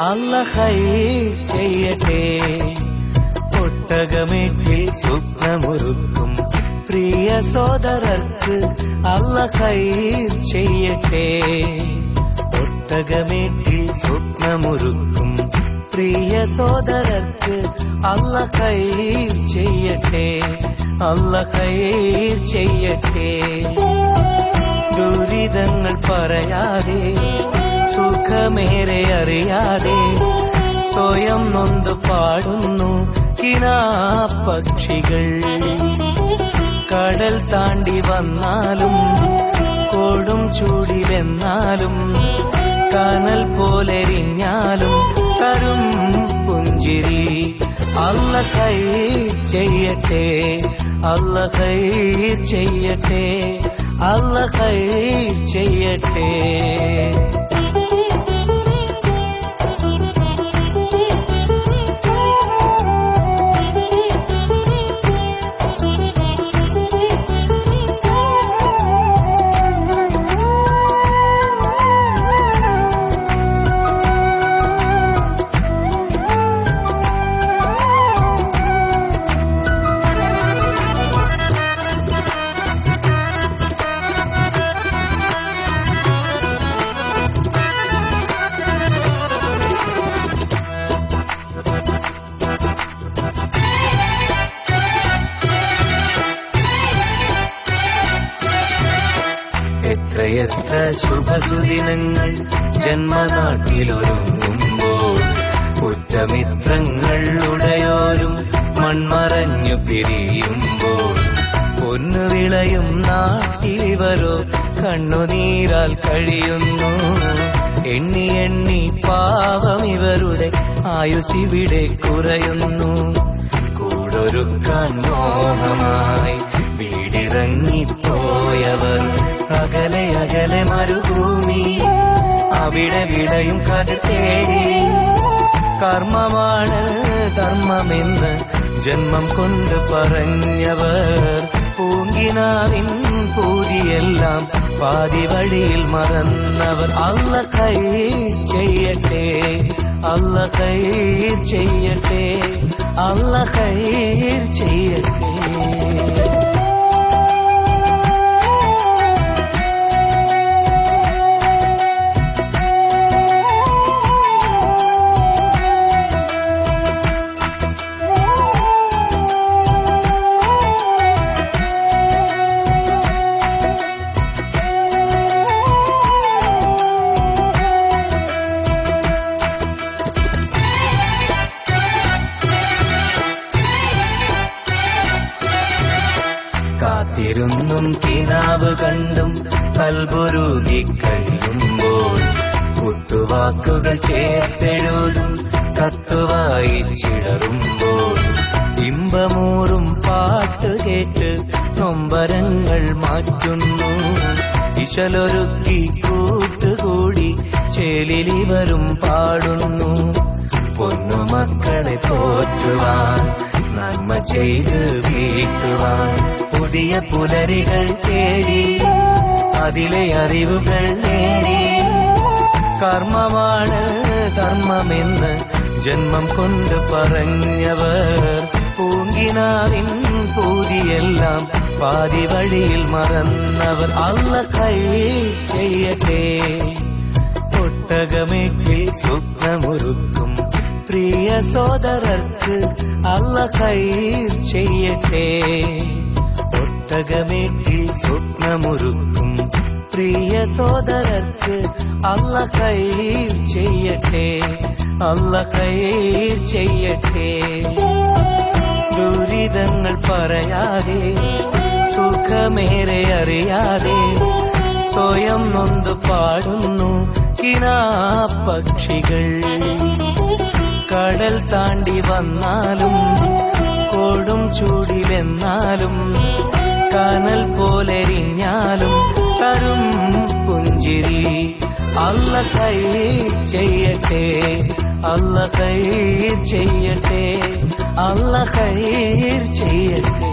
അല്ലാഹ് ഖൈർ ചെയ്യട്ടെ. ഒട്ടകമേട്ടിൽ സ്വപ്നമൊരുക്കും പ്രിയ സോദരർക്ക് അല്ലാഹ് ഖൈർ ചെയ്യട്ടെ. ഒട്ടകമേട്ടിൽ സ്വപ്നമൊരുക്കും പ്രിയ സോദരർക്ക് അല്ലാഹ് ഖൈർ ചെയ്യട്ടെ. അല്ലാഹ് ഖൈർ ചെയ്യട്ടെ. ദുരിതങ്ങൾ പറയാതെ സുഖമേറെ അറിയാതെ സ്വയം നൊന്ത് പാടുന്നു കിനാപ്പക്ഷികൾ. കടൽ താണ്ടി വന്നാലും കൊടും ചൂടിലെന്നാലും കനൽ പോലെരിഞ്ഞാലും തരും പുഞ്ചിരി. അല്ലാഹ് ഖൈർ ചെയ്യട്ടെ. അല്ലാഹ് ഖൈർ ചെയ്യട്ടെ. അല്ലാഹ് ഖൈർ ചെയ്യട്ടെ. എത്രയെത്ര ശുഭസുദിനങ്ങൾ ജന്മനാട്ടിലൊരുങ്ങുമ്പോൾ ഉറ്റമിത്രങ്ങൾ ഉടയോരും മൺമറഞ്ഞു പിരിയുമ്പോൾ പൊന്നു വിളയും നാട്ടിലിവരോ കണ്ണുനീരാൽ കഴിയുന്നു. എണ്ണി എണ്ണി പാവം ഇവരുടെ ആയുസിവിടെ കുറയുന്നു. കൂടൊരുക്കാൻ മോഹമായി വീടിറങ്ങിപ്പോയവർ അകലെ അകലെ മരുഭൂമി അവിടെ വിടയും കതിർ തേടി. കർമ്മമാണ് ധർമ്മമെന്ന് ജന്മം കൊണ്ട് പറഞ്ഞവർ പൂങ്കിനാവിൻ പൂതിയെല്ലാം പാതി വഴിയിൽ മറന്നവർ. അല്ലാഹ് ഖൈർ ചെയ്യട്ടെ. അല്ലാഹ് ഖൈർ ചെയ്യട്ടെ. അല്ലാഹ് ഖൈർ ചെയ്യട്ടെ. കാത്തിരുന്നും കിനാവ് കണ്ടും കൽബുരുകി കഴിയുമ്പോൾ കുത്തുവാക്കുകൾ ചേർത്തെഴുതും കത്തുവായിച്ചിടറുമ്പോൾ ഇമ്പമൂറും പാട്ട് കേട്ട് നൊമ്പരങ്ങൾ മാറ്റുന്നു. ഇശലൊരുക്കി കൂട്ടുകൂടി ചേലിലിവരും പാടുന്നു. പൊന്നുമക്കളെ പോറ്റുവാൻ നന്മ ചെയ്ത് വീട്ടുവാൻ പുതിയ പുലരികൾ തേടി അതിലെ അറിവുകൾ നേടി. കർമ്മമാണ് ധർമ്മമെന്ന് ജന്മം കൊണ്ട് പറഞ്ഞവർ പൂങ്കിനാവിൻ പൂതിയെല്ലാം പാതി വഴിയിൽ മറന്നവർ. അല്ലാഹ് ഖൈർ ചെയ്യട്ടെ. ഒട്ടകമേട്ടിൽ സ്വപ്നമൊരുക്കും പ്രിയ സോദരർക്ക് അല്ലാഹ് ഖൈർ ചെയ്യട്ടെ. ഒട്ടകമേട്ടിൽ സ്വപ്നമൊരുക്കും പ്രിയ സോദരർക്ക് അല്ലാഹ് ഖൈർ ചെയ്യട്ടെ. അല്ലാഹ് ഖൈർ ചെയ്യട്ടെ. ദുരിതങ്ങൾ പറയാതെ സുഖമേറെ അറിയാതെ സ്വയം നൊന്ത് പാടുന്നു കിനാപ്പക്ഷികൾ. കടൽ താണ്ടി വന്നാലും കൊടും ചൂടിലെന്നാലും കനൽ പോലെരിഞ്ഞാലും തരും പുഞ്ചിരി. അല്ലാഹ് ഖൈർ ചെയ്യട്ടെ. അല്ലാഹ് ഖൈർ ചെയ്യട്ടെ. അല്ലാഹ് ഖൈർ ചെയ്യട്ടെ.